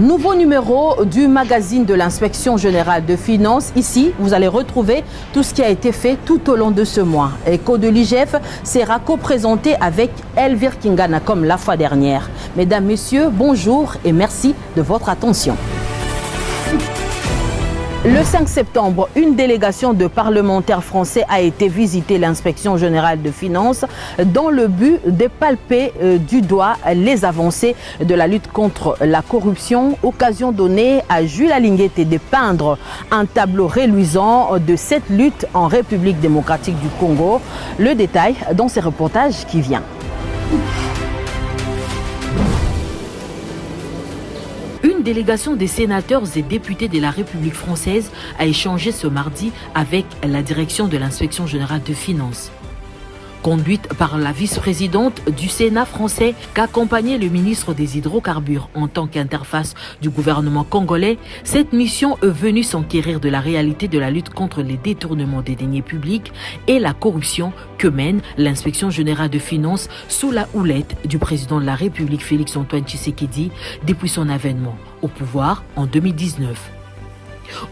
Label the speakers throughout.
Speaker 1: Nouveau numéro du magazine de l'inspection générale de finances. Ici, vous allez retrouver tout ce qui a été fait tout au long de ce mois. Écho de l'IGF sera co-présenté avec Elvire Kingana comme la fois dernière. Mesdames, Messieurs, bonjour et merci de votre attention. Le 5 septembre, une délégation de parlementaires français a été visiter l'inspection générale de finances dans le but de palper du doigt les avancées de la lutte contre la corruption. Occasion donnée à Jules Alinguete de peindre un tableau reluisant de cette lutte en République démocratique du Congo. Le détail dans ce reportage qui vient. Une délégation des sénateurs et députés de la République française a échangé ce mardi avec la direction de l'inspection générale de finances. Conduite par la vice-présidente du Sénat français qu'accompagnait le ministre des Hydrocarbures en tant qu'interface du gouvernement congolais, cette mission est venue s'enquérir de la réalité de la lutte contre les détournements des deniers publics et la corruption que mène l'inspection générale de finances sous la houlette du président de la République Félix-Antoine Tshisekedi depuis son avènement au pouvoir en 2019.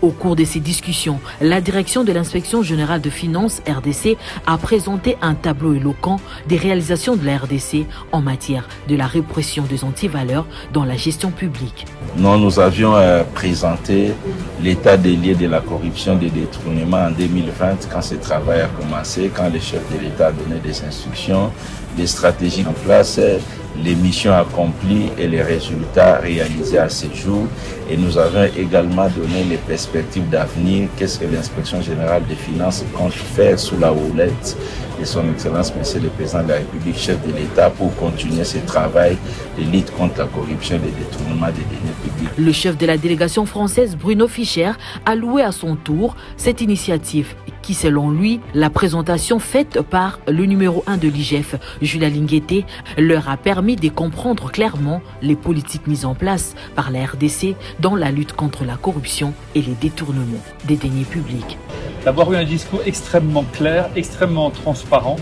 Speaker 1: Au cours de ces discussions, la direction de l'inspection générale de finances RDC a présenté un tableau éloquent des réalisations de la RDC en matière de la répression des antivaleurs dans la gestion publique.
Speaker 2: Nous avions présenté l'état des lieux de la corruption et des détournements en 2020 quand ce travail a commencé, quand le chef de l'État a donné des instructions, des stratégies en place, les missions accomplies et les résultats réalisés à ce jour. Et nous avons également donné les perspectives d'avenir. Qu'est-ce que l'inspection générale des finances compte faire sous la houlette de son Excellence Monsieur le Président de la République, chef de l'État, pour continuer ce travail de lutte contre la corruption et les détournements des deniers publics.
Speaker 1: Le chef de la délégation française, Bruno Fischer, a loué à son tour cette initiative qui, selon lui, la présentation faite par le numéro 1 de l'IGF, Jules Alinguete, leur a permis de comprendre clairement les politiques mises en place par la RDC dans la lutte contre la corruption et les détournements des deniers publics.
Speaker 3: D'avoir eu un discours extrêmement clair, extrêmement transparent,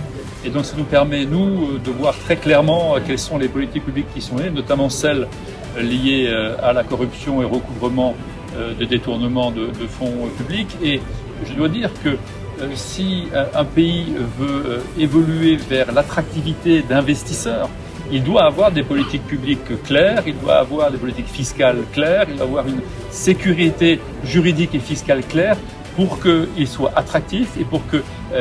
Speaker 3: et donc ça nous permet, nous, de voir très clairement quelles sont les politiques publiques qui sont liées, notamment celles liées à la corruption et au recouvrement des détournements de fonds publics. Et je dois dire que si un pays veut évoluer vers l'attractivité d'investisseurs, il doit avoir des politiques publiques claires, il doit avoir des politiques fiscales claires, il doit avoir une sécurité juridique et fiscale claire pour qu'il soit attractif et pour que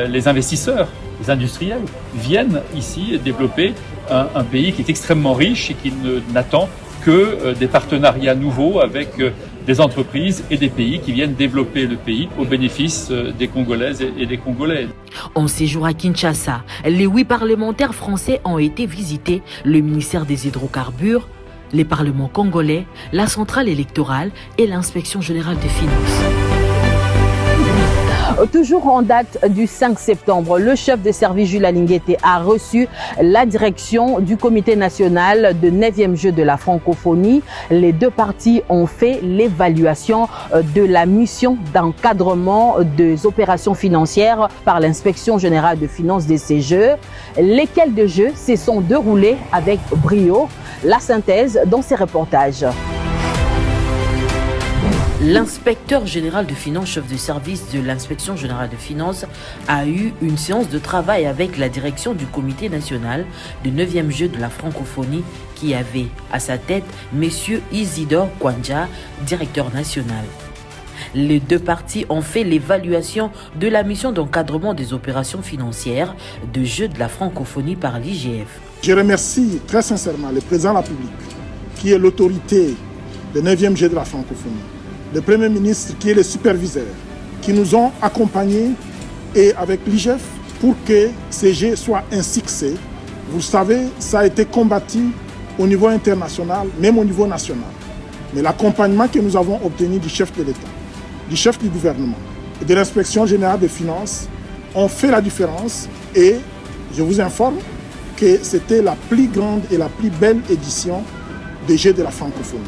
Speaker 3: les investisseurs, les industriels viennent ici développer un pays qui est extrêmement riche et qui n'attend que des partenariats nouveaux avec des entreprises et des pays qui viennent développer le pays au bénéfice des Congolaises et des Congolais.
Speaker 1: En séjour à Kinshasa, les 8 parlementaires français ont été visités, le ministère des Hydrocarbures, les parlements congolais, la centrale électorale et l'inspection générale des finances. Toujours en date du 5 septembre, le chef de service Jules Alinguete a reçu la direction du comité national de 9e jeu de la francophonie. Les deux parties ont fait l'évaluation de la mission d'encadrement des opérations financières par l'inspection générale de finances de ces jeux, lesquels de jeux se sont déroulés avec brio. La synthèse dans ces reportages. L'inspecteur général de finances, chef de service de l'inspection générale de finances, a eu une séance de travail avec la direction du comité national de 9e jeu de la francophonie qui avait à sa tête M. Isidore Kwanja, directeur national. Les deux parties ont fait l'évaluation de la mission d'encadrement des opérations financières de jeux de la francophonie par l'IGF.
Speaker 4: Je remercie très sincèrement le président de la République, qui est l'autorité des 9e jeux de la francophonie, le Premier ministre qui est le superviseur, qui nous ont accompagnés et avec l'IGF pour que ces jeux soient un succès. Vous savez, ça a été combattu au niveau international, même au niveau national. Mais l'accompagnement que nous avons obtenu du chef de l'État, du chef du gouvernement et de l'inspection générale des finances ont fait la différence et je vous informe que c'était la plus grande et la plus belle édition des Jeux de la francophonie.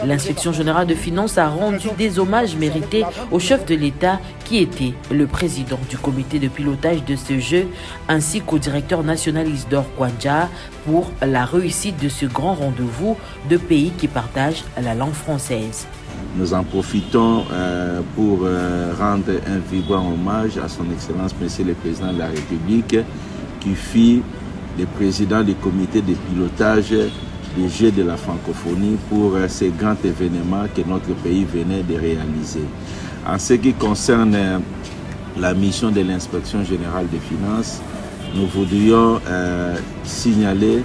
Speaker 1: L'inspection générale de finances a rendu des hommages mérités au chef de l'État qui était le président du comité de pilotage de ce jeu ainsi qu'au directeur national Isidore Kwanja pour la réussite de ce grand rendez-vous de pays qui partagent la langue française.
Speaker 2: Nous en profitons pour rendre un vibrant hommage à son Excellence Monsieur le Président de la République qui fut le président du comité de pilotage des Jeux de la francophonie pour ces grands événements que notre pays venait de réaliser. En ce qui concerne la mission de l'inspection générale des finances, nous voudrions signaler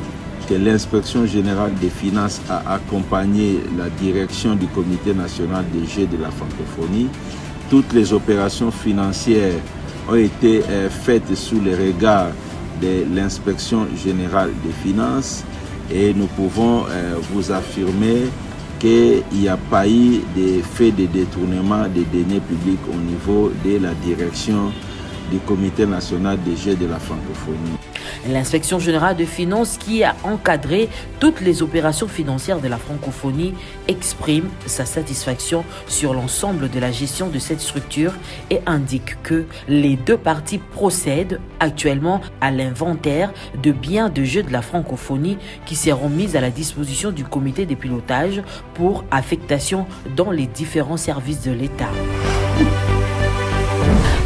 Speaker 2: que l'inspection générale des finances a accompagné la direction du comité national des Jeux de la francophonie. Toutes les opérations financières ont été faites sous le regard de l'inspection générale des finances et nous pouvons vous affirmer qu'il n'y a pas eu de faits de détournement des deniers publics au niveau de la direction du comité national des Jeux de la francophonie.
Speaker 1: L'inspection générale de finances qui a encadré toutes les opérations financières de la francophonie exprime sa satisfaction sur l'ensemble de la gestion de cette structure et indique que les deux parties procèdent actuellement à l'inventaire de biens de jeux de la francophonie qui seront mis à la disposition du comité de pilotage pour affectation dans les différents services de l'État.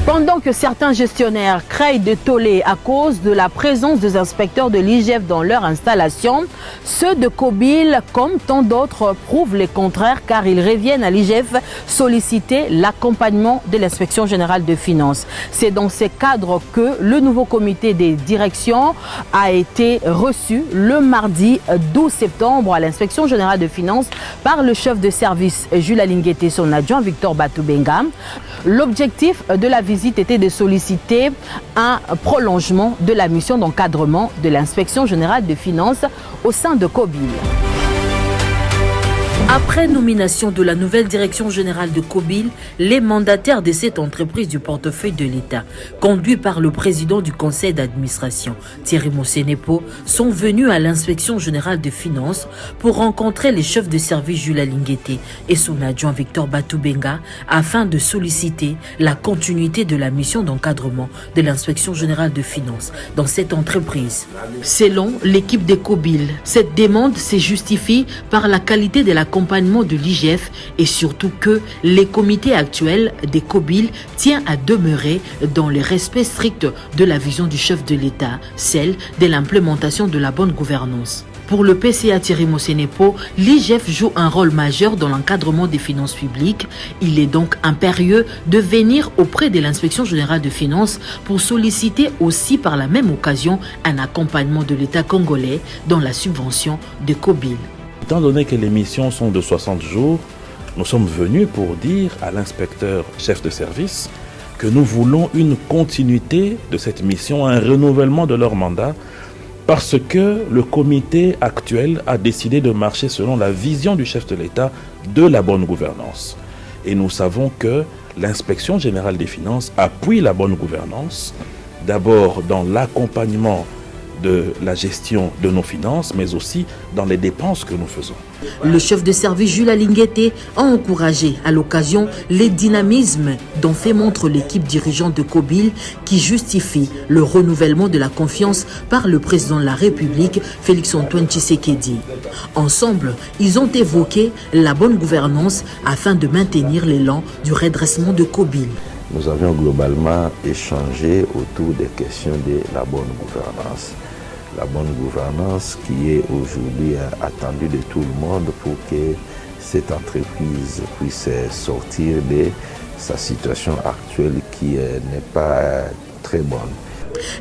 Speaker 1: Pendant que certains gestionnaires craignent de toller à cause de la présence des inspecteurs de l'IGF dans leur installation, ceux de Kobil, comme tant d'autres, prouvent le contraire car ils reviennent à l'IGF solliciter l'accompagnement de l'inspection générale de finances. C'est dans ce cadre que le nouveau comité des directions a été reçu le mardi 12 septembre à l'inspection générale de finances par le chef de service Jules Alinguete et son adjoint Victor Batoubenga. L'objectif de la visite était de solliciter un prolongement de la mission d'encadrement de l'inspection générale de finances au sein de Kobil. Après nomination de la nouvelle direction générale de Kobil, les mandataires de cette entreprise du portefeuille de l'État, conduits par le président du conseil d'administration, Thierry Mosenepo, sont venus à l'inspection générale de finances pour rencontrer les chefs de service Jules Alinguete et son adjoint Victor Batoubenga afin de solliciter la continuité de la mission d'encadrement de l'inspection générale de finances dans cette entreprise. Selon l'équipe de Kobil, cette demande se justifie par la qualité de l'accompagnement de l'IGF et surtout que les comités actuels des Kobil tient à demeurer dans le respect strict de la vision du chef de l'État, celle de l'implémentation de la bonne gouvernance. Pour le PCA Thierry Mosenepo, l'IGF joue un rôle majeur dans l'encadrement des finances publiques. Il est donc impérieux de venir auprès de l'inspection générale de finances pour solliciter aussi par la même occasion un accompagnement de l'État congolais dans la subvention de Kobil.
Speaker 5: Étant donné que les missions sont de 60 jours, nous sommes venus pour dire à l'inspecteur chef de service que nous voulons une continuité de cette mission, un renouvellement de leur mandat, parce que le comité actuel a décidé de marcher selon la vision du chef de l'État de la bonne gouvernance. Et nous savons que l'inspection générale des finances appuie la bonne gouvernance, d'abord dans l'accompagnement de la gestion de nos finances, mais aussi dans les dépenses que nous faisons.
Speaker 1: Le chef de service Jules Alinguete a encouragé à l'occasion les dynamismes dont fait montre l'équipe dirigeante de Kobil qui justifie le renouvellement de la confiance par le président de la République, Félix-Antoine Tshisekedi. Ensemble, ils ont évoqué la bonne gouvernance afin de maintenir l'élan du redressement de Kobil.
Speaker 6: Nous avions globalement échangé autour des questions de la bonne gouvernance. La bonne gouvernance qui est aujourd'hui attendue de tout le monde pour que cette entreprise puisse sortir de sa situation actuelle qui n'est pas très bonne.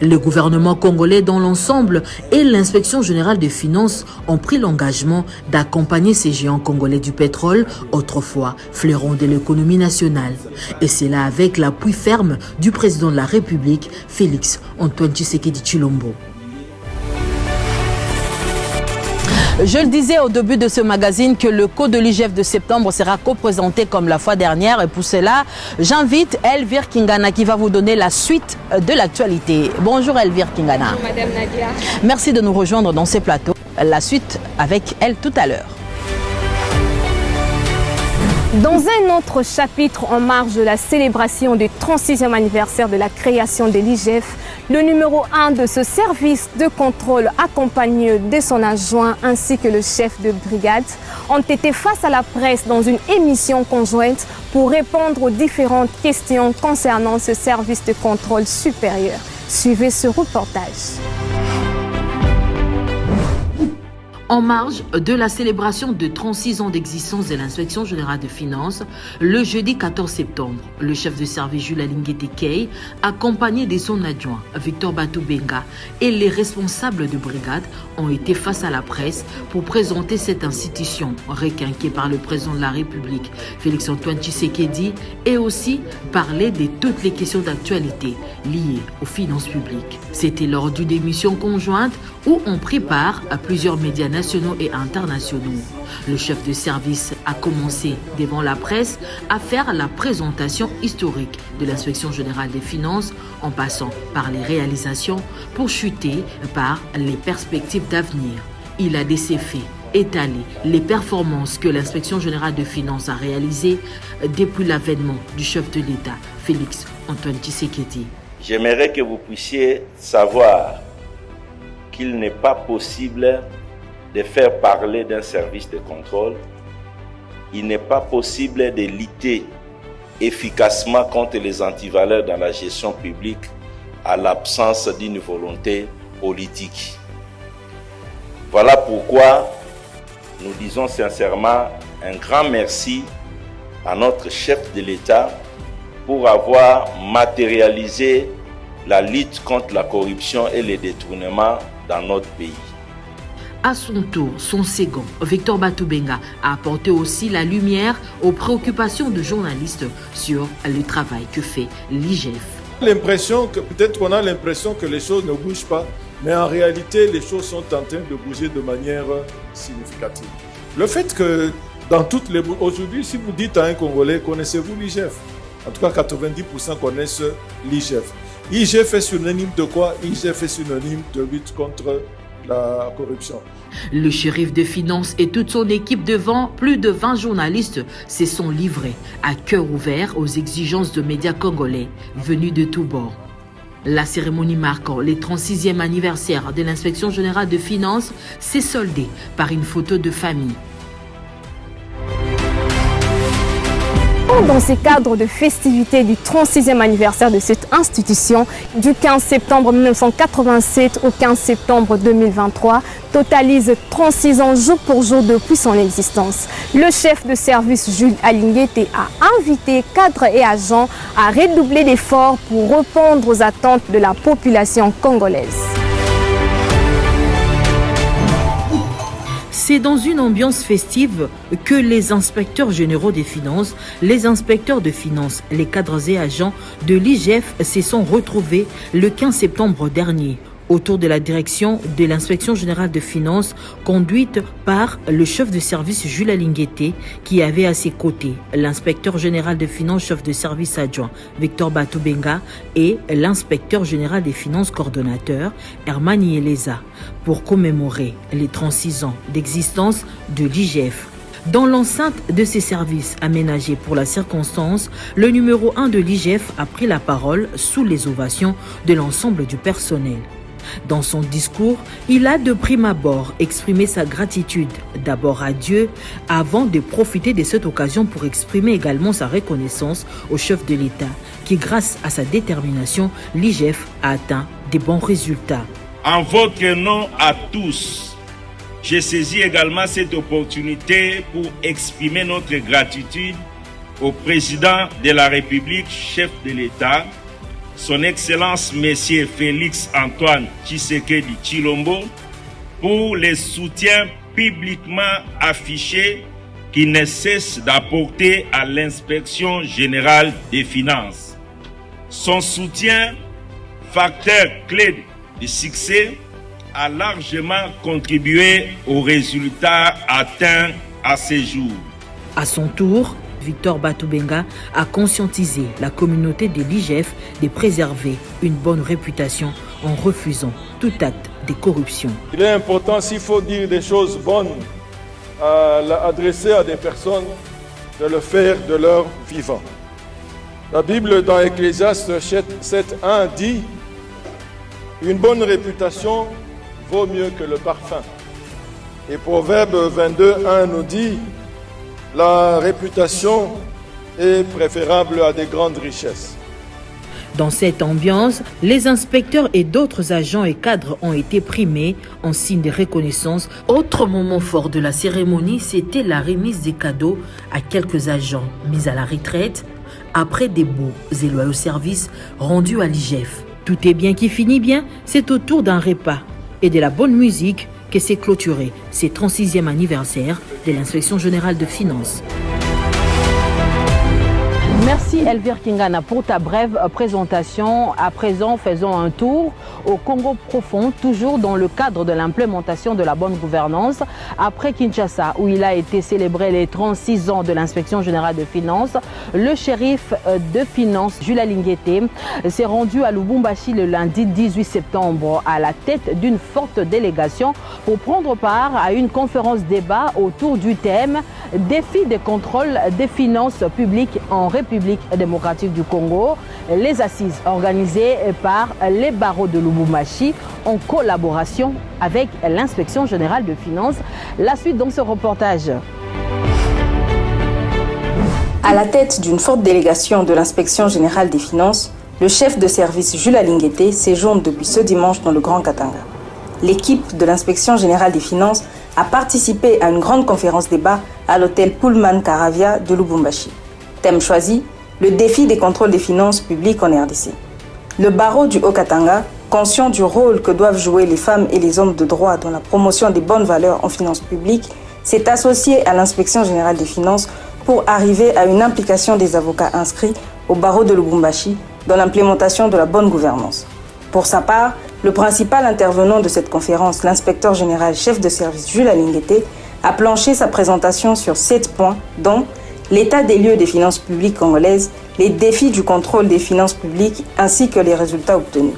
Speaker 1: Le gouvernement congolais dans l'ensemble et l'inspection générale des finances ont pris l'engagement d'accompagner ces géants congolais du pétrole, autrefois fleurons de l'économie nationale. Et c'est là avec l'appui ferme du président de la République, Félix-Antoine Tshisekedi Tshilombo. Je le disais au début de ce magazine que le co de l'IGF de septembre sera co-présenté comme la fois dernière. Et pour cela, j'invite Elvire Kingana qui va vous donner la suite de l'actualité. Bonjour Elvire Kingana.
Speaker 7: Bonjour Madame Nadia.
Speaker 1: Merci de nous rejoindre dans ces plateaux. La suite avec elle tout à l'heure.
Speaker 7: Dans un autre chapitre, en marge de la célébration du 36e anniversaire de la création de l'IGF, le numéro 1 de ce service de contrôle, accompagné de son adjoint ainsi que le chef de brigade, ont été face à la presse dans une émission conjointe pour répondre aux différentes questions concernant ce service de contrôle supérieur. Suivez ce reportage.
Speaker 1: En marge de la célébration de 36 ans d'existence de l'Inspection générale des finances, le jeudi 14 septembre, le chef de service Jules Alinguete Key, accompagné de son adjoint Victor Batou-Benga et les responsables de brigade, ont été face à la presse pour présenter cette institution requinquée par le président de la République, Félix-Antoine Tshisekedi, et aussi parler de toutes les questions d'actualité liées aux finances publiques. C'était lors d'une émission conjointe où on prit part à plusieurs médias nationaux et internationaux. Le chef de service a commencé devant la presse à faire la présentation historique de l'Inspection générale des finances en passant par les réalisations pour chuter par les perspectives d'avenir. Il a de ses faits étalé les performances que l'Inspection générale des finances a réalisées depuis l'avènement du chef de l'État, Félix-Antoine Tshisekedi.
Speaker 2: J'aimerais que vous puissiez savoir qu'il n'est pas possible de faire parler d'un service de contrôle. Il n'est pas possible de lutter efficacement contre les antivaleurs dans la gestion publique à l'absence d'une volonté politique. Voilà pourquoi nous disons sincèrement un grand merci à notre chef de l'État pour avoir matérialisé la lutte contre la corruption et les détournements dans notre pays.
Speaker 1: À son tour, son second, Victor Batou-Benga, a apporté aussi la lumière aux préoccupations de journalistes sur le travail que fait l'IGF.
Speaker 8: Peut-être qu'on a l'impression que les choses ne bougent pas, mais en réalité, les choses sont en train de bouger de manière significative. Le fait que aujourd'hui, si vous dites à un Congolais, connaissez-vous l'IGF? En tout cas, 90% connaissent l'IGF. IGF est synonyme de quoi? IGF est synonyme de lutte contre la corruption.
Speaker 1: Le shérif de finances et toute son équipe devant plus de 20 journalistes se sont livrés à cœur ouvert aux exigences de médias congolais venus de tous bords. La cérémonie marquant le 36e anniversaire de l'Inspection générale de finances s'est soldée par une photo de famille.
Speaker 7: Dans ces cadres de festivités du 36e anniversaire de cette institution, du 15 septembre 1987 au 15 septembre 2023, totalise 36 ans jour pour jour depuis son existence. Le chef de service Jules Alinguete a invité cadres et agents à redoubler d'efforts pour répondre aux attentes de la population congolaise.
Speaker 1: C'est dans une ambiance festive que les inspecteurs généraux des finances, les inspecteurs de finances, les cadres et agents de l'IGF se sont retrouvés le 15 septembre dernier autour de la direction de l'Inspection générale de finances conduite par le chef de service Jules Alinguete qui avait à ses côtés l'inspecteur général de finances chef de service adjoint Victor Batou-Benga et l'inspecteur général des finances coordonnateur Hermani Eleza pour commémorer les 36 ans d'existence de l'IGF. Dans l'enceinte de ces services aménagés pour la circonstance, le numéro 1 de l'IGF a pris la parole sous les ovations de l'ensemble du personnel. Dans son discours, il a de prime abord exprimé sa gratitude d'abord à Dieu avant de profiter de cette occasion pour exprimer également sa reconnaissance au chef de l'État qui, grâce à sa détermination, l'IGF a atteint de bons résultats.
Speaker 9: En votre nom à tous, j'ai saisi également cette opportunité pour exprimer notre gratitude au président de la République, chef de l'État, Son Excellence Monsieur Félix-Antoine Tshisekedi Tshilombo, pour les soutiens publiquement affichés qui ne cessent d'apporter à l'Inspection générale des finances. Son soutien, facteur clé de succès, a largement contribué aux résultats atteints à ce jour.
Speaker 1: À son tour, Victor Batou-Benga a conscientisé la communauté de l'IGF de préserver une bonne réputation en refusant tout acte de corruption.
Speaker 8: Il est important, s'il faut dire des choses bonnes, à adresser à des personnes, de le faire de leur vivant. La Bible dans Ecclésiaste 7.1 dit « Une bonne réputation vaut mieux que le parfum ». Et Proverbe 22.1 nous dit « La réputation est préférable à des grandes richesses ».
Speaker 1: Dans cette ambiance, les inspecteurs et d'autres agents et cadres ont été primés en signe de reconnaissance. Autre moment fort de la cérémonie, c'était la remise des cadeaux à quelques agents mis à la retraite après des beaux et loyaux services rendus à l'IGF. Tout est bien qui finit bien, c'est autour d'un repas et de la bonne musique que s'est clôturé ce 36e anniversaire de l'Inspection générale de finances. Merci Elvire Kingana pour ta brève présentation. À présent, faisons un tour au Congo profond, toujours dans le cadre de l'implémentation de la bonne gouvernance. Après Kinshasa, où il a été célébré les 36 ans de l'Inspection générale de finances, le shérif de finances, Jules Lingueté, s'est rendu à Lubumbashi le lundi 18 septembre à la tête d'une forte délégation pour prendre part à une conférence débat autour du thème « Défi de contrôle des finances publiques en République démocratique du Congo », les assises organisées par les barreaux de Lubumbashi en collaboration avec l'Inspection générale de finances. La suite dans ce reportage.
Speaker 10: À la tête d'une forte délégation de l'Inspection générale des finances, le chef de service Jules Lingueté séjourne depuis ce dimanche dans le Grand Katanga. L'équipe de l'Inspection générale des finances a participé à une grande conférence débat à l'hôtel Pullman Caravia de Lubumbashi. Thème choisi, le défi des contrôles des finances publiques en RDC. Le barreau du Haut-Katanga, conscient du rôle que doivent jouer les femmes et les hommes de droit dans la promotion des bonnes valeurs en finances publiques, s'est associé à l'Inspection générale des finances pour arriver à une implication des avocats inscrits au barreau de Lubumbashi dans l'implémentation de la bonne gouvernance. Pour sa part, le principal intervenant de cette conférence, l'inspecteur général chef de service Jules Lingueté, a planché sa présentation sur 7 points, dont l'état des lieux des finances publiques congolaises, les défis du contrôle des finances publiques ainsi que les résultats obtenus.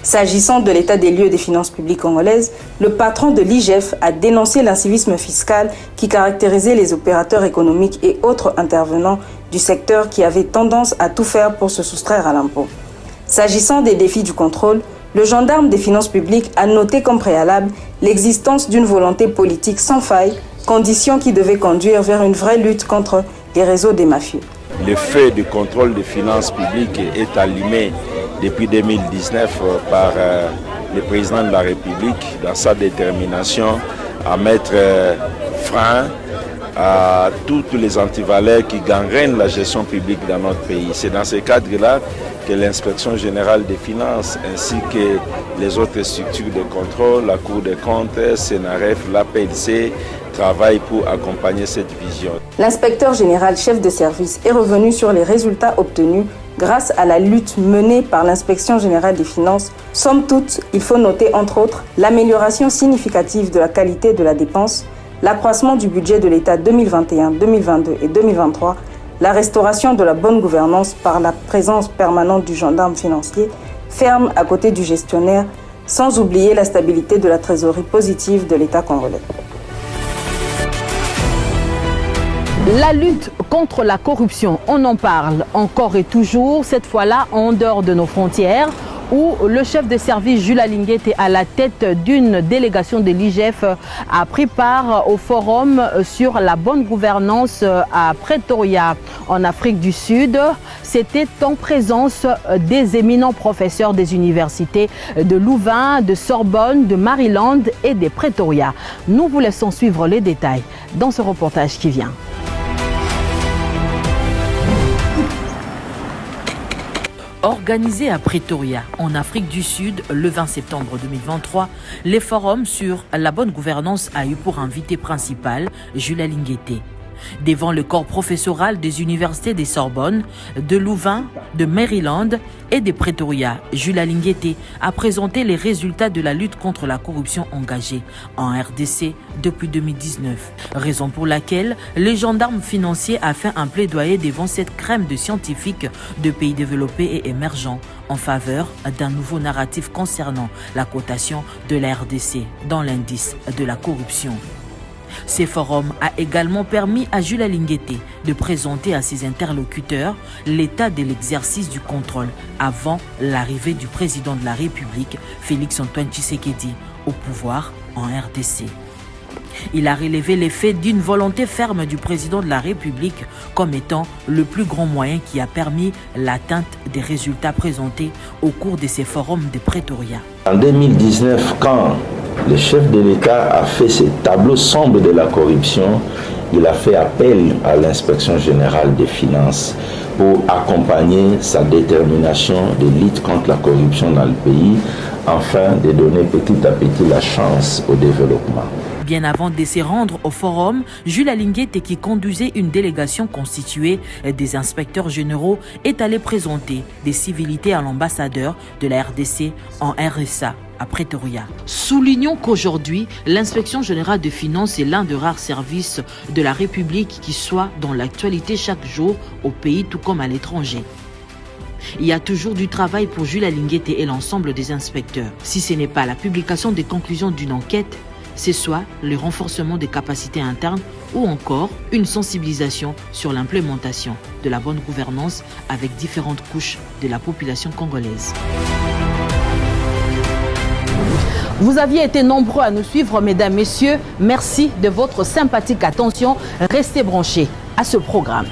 Speaker 10: S'agissant de l'état des lieux des finances publiques congolaises, le patron de l'IGF a dénoncé l'incivisme fiscal qui caractérisait les opérateurs économiques et autres intervenants du secteur qui avaient tendance à tout faire pour se soustraire à l'impôt. S'agissant des défis du contrôle, le gendarme des finances publiques a noté comme préalable l'existence d'une volonté politique sans faille, condition qui devait conduire vers une vraie lutte contre les réseaux des mafieux.
Speaker 2: Le fait du contrôle des finances publiques est allumé depuis 2019 par le président de la République dans sa détermination à mettre frein à toutes les antivaleurs qui gangrènent la gestion publique dans notre pays. C'est dans ce cadre-là que l'Inspection générale des finances ainsi que les autres structures de contrôle, la Cour des comptes, CNRF, l'APLC, travaillent pour accompagner cette vision.
Speaker 10: L'inspecteur général chef de service est revenu sur les résultats obtenus grâce à la lutte menée par l'Inspection générale des finances. Somme toute, il faut noter entre autres l'amélioration significative de la qualité de la dépense, l'accroissement du budget de l'État 2021, 2022 et 2023, la restauration de la bonne gouvernance par la présence permanente du gendarme financier, ferme à côté du gestionnaire, sans oublier la stabilité de la trésorerie positive de l'État congolais.
Speaker 1: La lutte contre la corruption, on en parle encore et toujours, cette fois-là en dehors de nos frontières, où le chef de service Jules Lingueté à la tête d'une délégation de l'IGF a pris part au forum sur la bonne gouvernance à Pretoria en Afrique du Sud. C'était en présence des éminents professeurs des universités de Louvain, de Sorbonne, de Maryland et de Pretoria. Nous vous laissons suivre les détails dans ce reportage qui vient. Organisé à Pretoria, en Afrique du Sud, le 20 septembre 2023, les forums sur la bonne gouvernance a eu pour invité principal Jules Lingueté. Devant le corps professoral des universités des Sorbonne, de Louvain, de Maryland et de Pretoria, Jules Lingueté a présenté les résultats de la lutte contre la corruption engagée en RDC depuis 2019. Raison pour laquelle les gendarmes financiers a fait un plaidoyer devant cette crème de scientifiques de pays développés et émergents en faveur d'un nouveau narratif concernant la cotation de la RDC dans l'indice de la corruption. Ce forum a également permis à Jules Alinguete de présenter à ses interlocuteurs l'état de l'exercice du contrôle avant l'arrivée du président de la République, Félix-Antoine Tshisekedi, au pouvoir en RDC. Il a relevé l'effet d'une volonté ferme du président de la République comme étant le plus grand moyen qui a permis l'atteinte des résultats présentés au cours de ces forums de Pretoria.
Speaker 6: En 2019, quand le chef de l'État a fait ce tableau sombre de la corruption, il a fait appel à l'inspection générale des finances pour accompagner sa détermination de lutte contre la corruption dans le pays, afin de donner petit à petit la chance au développement.
Speaker 1: Bien avant de se rendre au forum, Jules Alinguete, qui conduisait une délégation constituée des inspecteurs généraux, est allé présenter des civilités à l'ambassadeur de la RDC en RSA à Pretoria. Soulignons qu'aujourd'hui, l'inspection générale des finances est l'un des rares services de la République qui soit dans l'actualité chaque jour au pays tout comme à l'étranger. Il y a toujours du travail pour Jules Alinguete et l'ensemble des inspecteurs. Si ce n'est pas la publication des conclusions d'une enquête, c'est soit le renforcement des capacités internes ou encore une sensibilisation sur l'implémentation de la bonne gouvernance avec différentes couches de la population congolaise. Vous aviez été nombreux à nous suivre, mesdames, messieurs. Merci de votre sympathique attention. Restez branchés à ce programme.